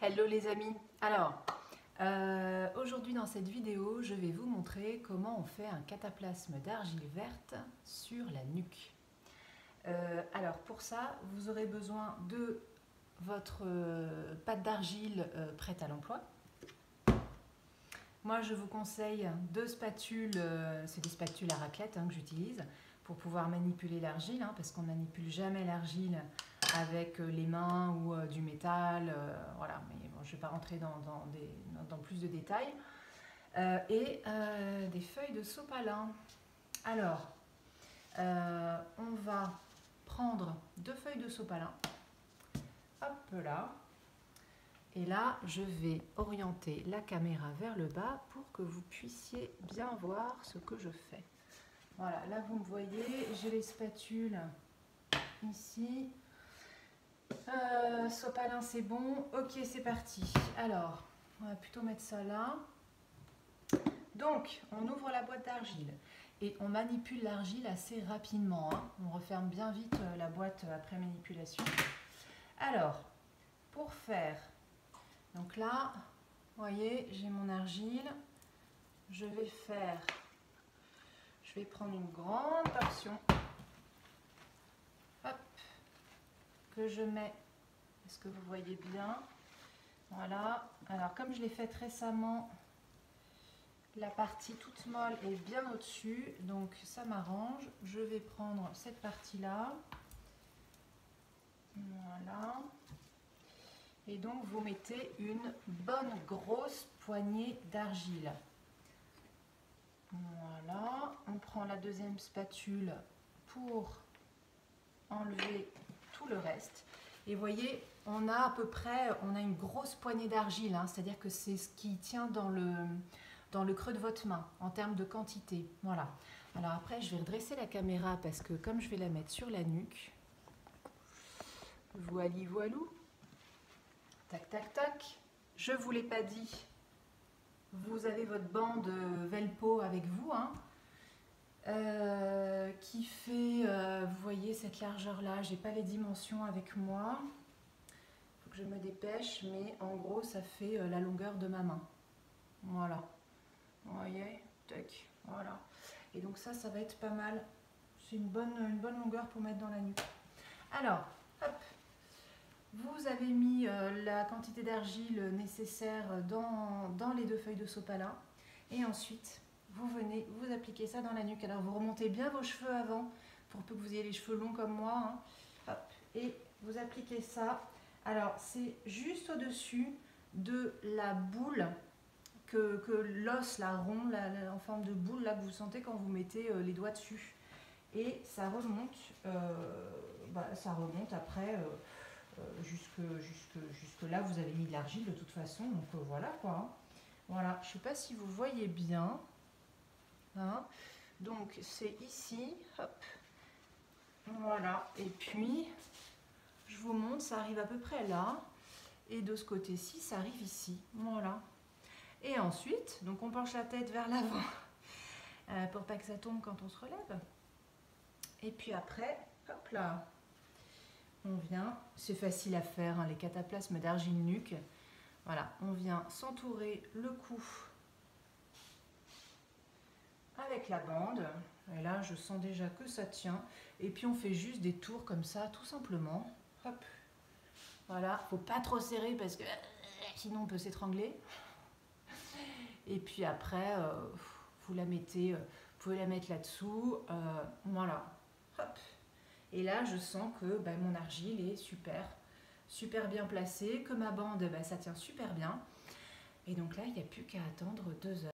Hello les amis. Alors, aujourd'hui dans cette vidéo, je vais vous montrer comment on fait un cataplasme d'argile verte sur la nuque. Alors pour ça, vous aurez besoin de votre pâte d'argile prête à l'emploi. Moi je vous conseille deux spatules, c'est des spatules à raclette que j'utilise pour pouvoir manipuler l'argile, parce qu'on ne manipule jamais l'argile avec les mains ou du métal, voilà, mais bon, je ne vais pas rentrer dans plus de détails. Et des feuilles de sopalin. Alors, on va prendre deux feuilles de sopalin, hop là, et là je vais orienter la caméra vers le bas pour que vous puissiez bien voir ce que je fais. Voilà, là vous me voyez, j'ai les spatules ici. Sopalin c'est bon, ok c'est parti. Alors, on va plutôt mettre ça là. Donc, on ouvre la boîte d'argile et on manipule l'argile assez rapidement. On referme bien vite la boîte après manipulation. Alors, pour faire, donc là, vous voyez, j'ai mon argile. Je vais prendre une grande portion. Hop, que je mets, est-ce que vous voyez bien? Voilà, alors comme je l'ai faite récemment, la partie toute molle est bien au-dessus, donc ça m'arrange. Je vais prendre cette partie-là, voilà, et donc vous mettez une bonne grosse poignée d'argile. Voilà, on prend la deuxième spatule pour enlever tout le reste. Et vous voyez, on a à peu près, on a une grosse poignée d'argile, c'est-à-dire que c'est ce qui tient dans le creux de votre main en termes de quantité. Voilà. Alors après, je vais redresser la caméra parce que comme je vais la mettre sur la nuque, voili voilou, tac tac tac. Je ne vous l'ai pas dit, vous avez votre bande Velpo avec vous, qui fait, vous voyez cette largeur là, j'ai pas les dimensions avec moi, faut que je me dépêche, mais en gros ça fait la longueur de ma main, voilà, vous voyez, tac, voilà, et donc ça va être pas mal, c'est une bonne longueur pour mettre dans la nuque. Alors, hop, vous avez mis la quantité d'argile nécessaire dans les deux feuilles de sopalin, et ensuite vous venez vous appliquer ça dans la nuque. Alors vous remontez bien vos cheveux avant pour peu que vous ayez les cheveux longs comme moi, hop, et vous appliquez ça. Alors c'est juste au-dessus de la boule que l'os, la rond, en forme de boule là, que vous sentez quand vous mettez les doigts dessus, et ça remonte, après jusque là. Vous avez mis de l'argile de toute façon, donc voilà quoi. Voilà, je sais pas si vous voyez bien. Donc c'est ici, hop, voilà, et puis je vous montre, ça arrive à peu près là, et de ce côté-ci ça arrive ici, voilà. Et ensuite, donc on penche la tête vers l'avant pour pas que ça tombe quand on se relève, et puis après, hop là, on vient, c'est facile à faire, les cataplasmes d'argile nuque, voilà, on vient s'entourer le cou avec la bande, et là je sens déjà que ça tient, et puis on fait juste des tours comme ça tout simplement, hop, voilà, faut pas trop serrer parce que sinon on peut s'étrangler, et puis après vous la mettez, vous pouvez la mettre là dessous, voilà, hop, et là je sens que mon argile est super bien placée, que ma bande ça tient super bien, et donc là il n'y a plus qu'à attendre 2 heures.